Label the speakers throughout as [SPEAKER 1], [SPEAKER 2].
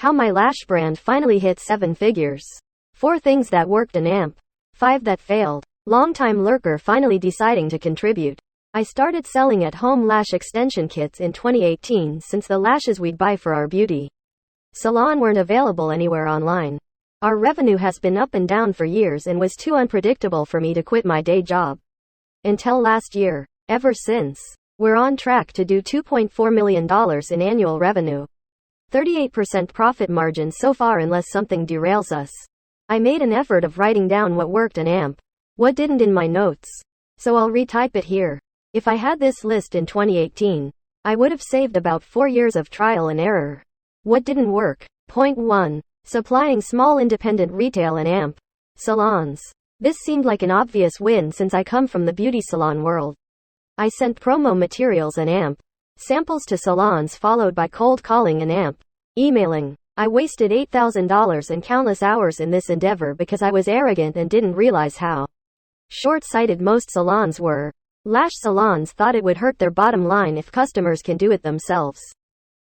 [SPEAKER 1] How my lash brand finally hit 7 figures. 4 things that worked in AMP. 5 that failed. Longtime lurker finally deciding to contribute. I started selling at-home lash extension kits in 2018 since the lashes we'd buy for our beauty salon weren't available anywhere online. Our revenue has been up and down for years and was too unpredictable for me to quit my day job. Until last year. Ever since, we're on track to do $2.4 million in annual revenue. 38% profit margin so far unless something derails us. I made an effort of writing down what worked in AMP, what didn't in my notes. So I'll retype it here. If I had this list in 2018, I would have saved about 4 years of trial and error. What didn't work? Point 1. Supplying small independent retail and AMP salons. This seemed like an obvious win since I come from the beauty salon world. I sent promo materials and AMP samples to salons followed by cold calling and AMP emailing. I wasted $8,000 and countless hours in this endeavor because I was arrogant and didn't realize how short-sighted most salons were. Lash salons thought it would hurt their bottom line if customers can do it themselves.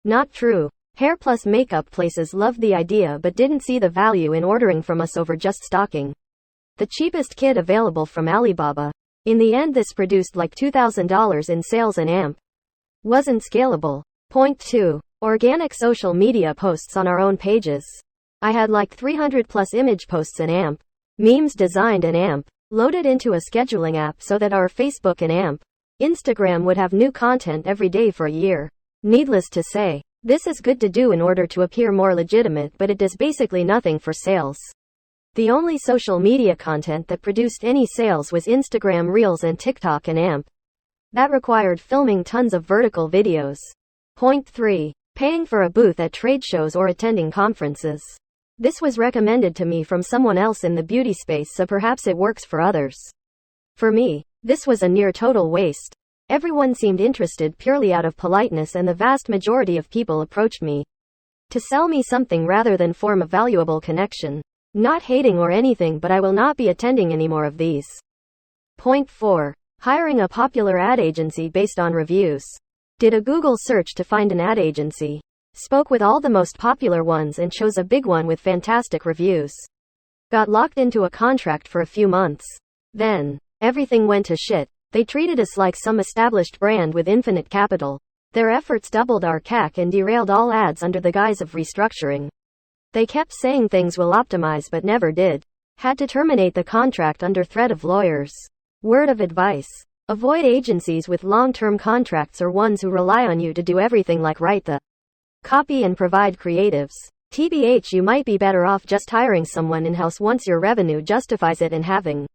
[SPEAKER 1] Not true. Hair plus makeup places loved the idea but didn't see the value in ordering from us over just stocking the cheapest kit available from Alibaba. In the end this produced like $2,000 in sales and AMP wasn't scalable. Point 2. Organic social media posts on our own pages. I had like 300 plus image posts and AMP memes designed and AMP loaded into a scheduling app so that our Facebook and AMP Instagram would have new content every day for a year. Needless to say, this is good to do in order to appear more legitimate, but it does basically nothing for sales. The only social media content that produced any sales was Instagram Reels and TikTok and AMP. That required filming tons of vertical videos. Point 3. Paying for a booth at trade shows or attending conferences. This was recommended to me from someone else in the beauty space, so perhaps it works for others. For me, this was a near total waste. Everyone seemed interested purely out of politeness, and the vast majority of people approached me to sell me something rather than form a valuable connection. Not hating or anything, but I will not be attending any more of these. Point 4. Hiring a popular ad agency based on reviews. Did a Google search to find an ad agency. Spoke with all the most popular ones and chose a big one with fantastic reviews. Got locked into a contract for a few months. Then, everything went to shit. They treated us like some established brand with infinite capital. Their efforts doubled our CAC and derailed all ads under the guise of restructuring. They kept saying things will optimize but never did. Had to terminate the contract under threat of lawyers. Word of advice. Avoid agencies with long-term contracts or ones who rely on you to do everything like write the copy and provide creatives. TBH, you might be better off just hiring someone in-house once your revenue justifies it and having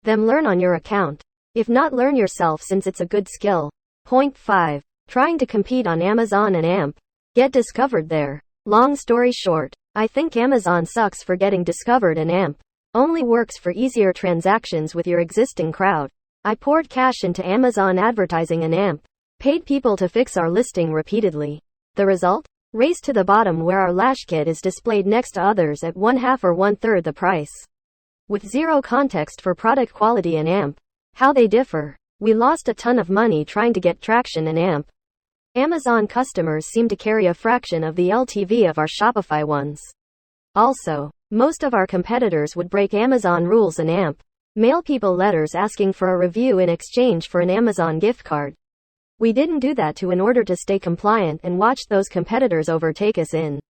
[SPEAKER 1] them learn on your account. If not, learn yourself since it's a good skill. Point 5. Trying to compete on Amazon and AMP. Get discovered there. Long story short, I think Amazon sucks for getting discovered and AMP only works for easier transactions with your existing crowd. I poured cash into Amazon advertising and AMP paid people to fix our listing repeatedly. The result? Race to the bottom where our lash kit is displayed next to others at 1/2 or 1/3 the price. With zero context for product quality and AMP, how they differ. We lost a ton of money trying to get traction in AMP. Amazon customers seem to carry a fraction of the LTV of our Shopify ones. Also, most of our competitors would break Amazon rules in AMP. Mail people letters asking for a review in exchange for an Amazon gift card. We didn't do that in order to stay compliant and watched those competitors overtake us in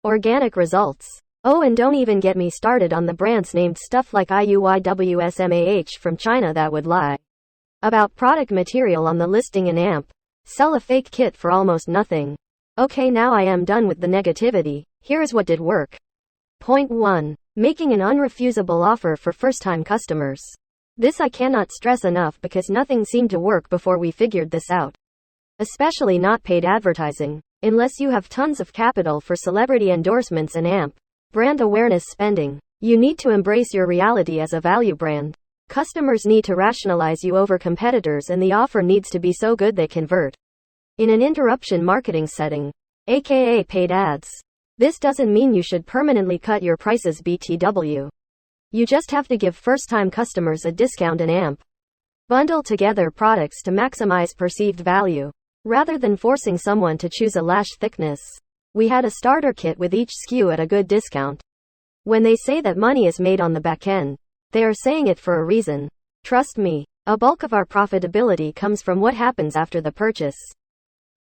[SPEAKER 1] organic results. Oh, and don't even get me started on the brands named stuff like IUYWSMAH from China that would lie about product material on the listing in AMP. Sell a fake kit for almost nothing. Okay, now I am done with the negativity. Here is what did work. Point 1. Making an unrefusable offer for first-time customers. This I cannot stress enough because nothing seemed to work before we figured this out. Especially not paid advertising. Unless you have tons of capital for celebrity endorsements and AMP brand awareness spending. You need to embrace your reality as a value brand. Customers need to rationalize you over competitors, and the offer needs to be so good they convert. In an interruption marketing setting, aka paid ads. This doesn't mean you should permanently cut your prices BTW. You just have to give first-time customers a discount and AMP bundle together products to maximize perceived value, rather than forcing someone to choose a lash thickness. We had a starter kit with each SKU at a good discount. When they say that money is made on the back end, they are saying it for a reason. Trust me, a bulk of our profitability comes from what happens after the purchase.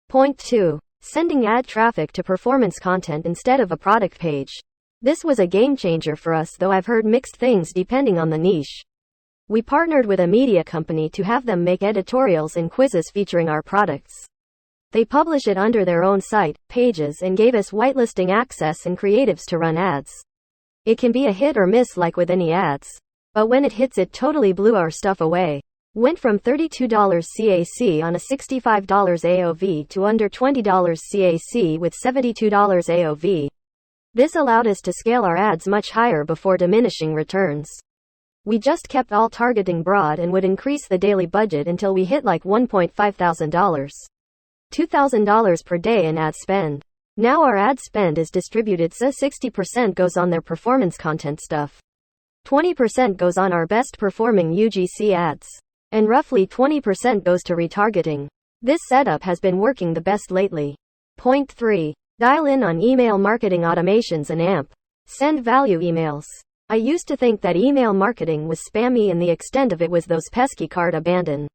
[SPEAKER 1] Point 2. Sending ad traffic to performance content instead of a product page. This was a game changer for us, though I've heard mixed things depending on the niche. We partnered with a media company to have them make editorials and quizzes featuring our products. They publish it under their own site, pages, and gave us whitelisting access and creatives to run ads. It can be a hit or miss like with any ads. But when it hits, it totally blew our stuff away. Went from $32 CAC on a $65 AOV to under $20 CAC with $72 AOV. This allowed us to scale our ads much higher before diminishing returns. We just kept all targeting broad and would increase the daily budget until we hit like $1,500. $2,000 per day in ad spend. Now our ad spend is distributed so 60% goes on their performance content stuff. 20% goes on our best performing UGC ads. And roughly 20% goes to retargeting. This setup has been working the best lately. Point 3. Dial in on email marketing automations and AMP. Send value emails. I used to think that email marketing was spammy and the extent of it was those pesky cart abandon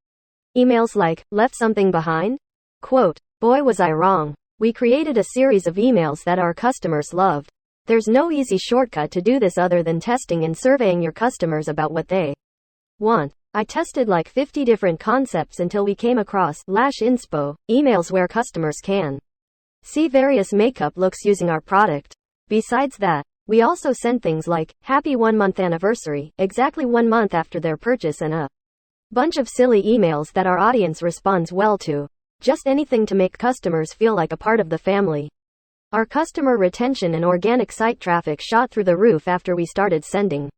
[SPEAKER 1] emails like, left something behind? Quote, boy was I wrong. We created a series of emails that our customers loved. There's no easy shortcut to do this other than testing and surveying your customers about what they want. I tested like 50 different concepts until we came across lash inspo, emails where customers can see various makeup looks using our product. Besides that, we also send things like, happy 1 month anniversary, exactly 1 month after their purchase, and a bunch of silly emails that our audience responds well to. Just anything to make customers feel like a part of the family. Our customer retention and organic site traffic shot through the roof after we started sending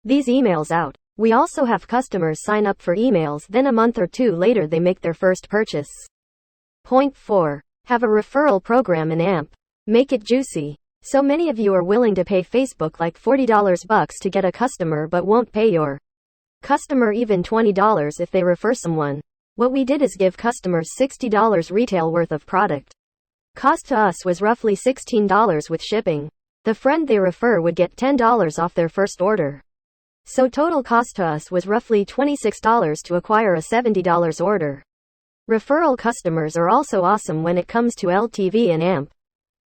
[SPEAKER 1] these emails out. We also have customers sign up for emails, then a month or two later they make their first purchase. Point 4. Have a referral program in AMP. Make it juicy. So many of you are willing to pay Facebook like $40 to get a customer but won't pay your customer even $20 if they refer someone. What we did is give customers $60 retail worth of product. Cost to us was roughly $16 with shipping. The friend they refer would get $10 off their first order. So total cost to us was roughly $26 to acquire a $70 order. Referral customers are also awesome when it comes to LTV and AMP.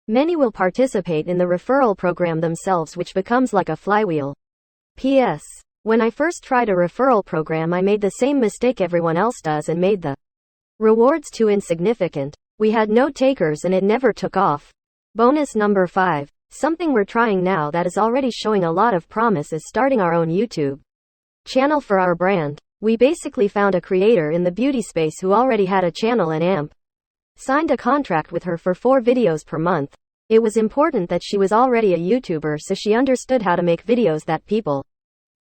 [SPEAKER 1] Many will participate in the referral program themselves, which becomes like a flywheel. P.S. When I first tried a referral program, I made the same mistake everyone else does and made the rewards too insignificant. We had no takers and it never took off. Bonus number 5. Something we're trying now that is already showing a lot of promise is starting our own YouTube channel for our brand. We basically found a creator in the beauty space who already had a channel in AMP. Signed a contract with her for 4 videos per month. It was important that she was already a YouTuber, so she understood how to make videos that people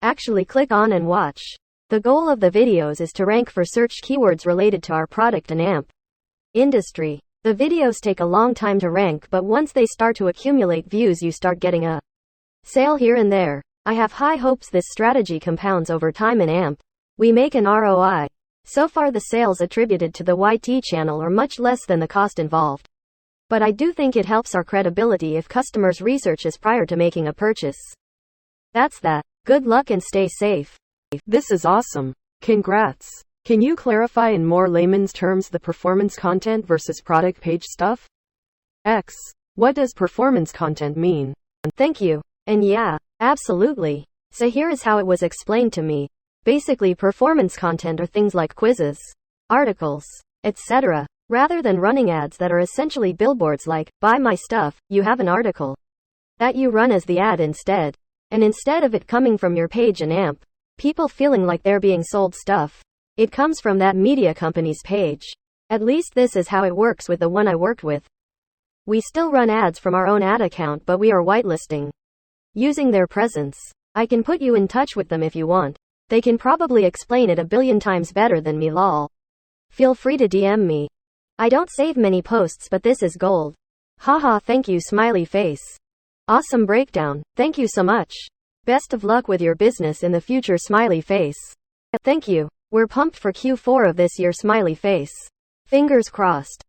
[SPEAKER 1] actually click on and watch. The goal of the videos is to rank for search keywords related to our product and AMP industry. The videos take a long time to rank, but once they start to accumulate views, you start getting a sale here and there. I have high hopes this strategy compounds over time in AMP. We make an ROI. So far the sales attributed to the YT channel are much less than the cost involved. But I do think it helps our credibility if customers research us prior to making a purchase. That's that. Good luck and stay safe.
[SPEAKER 2] This is awesome. Congrats. Can you clarify in more layman's terms the performance content versus product page stuff? X. What does performance content mean?
[SPEAKER 1] Thank you. And yeah, absolutely. So here is how it was explained to me. Basically, performance content are things like quizzes, articles, etc. Rather than running ads that are essentially billboards like, buy my stuff, you have an article that you run as the ad instead. And instead of it coming from your page and AMP, people feeling like they're being sold stuff, it comes from that media company's page. At least this is how it works with the one I worked with. We still run ads from our own ad account, but we are whitelisting using their presence. I can put you in touch with them if you want. They can probably explain it a billion times better than me, lol. Feel free to DM me. I don't save many posts, but this is gold. Haha, thank you, smiley face. Awesome breakdown. Thank you so much. Best of luck with your business in the future, smiley face. Thank you. We're pumped for Q4 of this year, smiley face. Fingers crossed.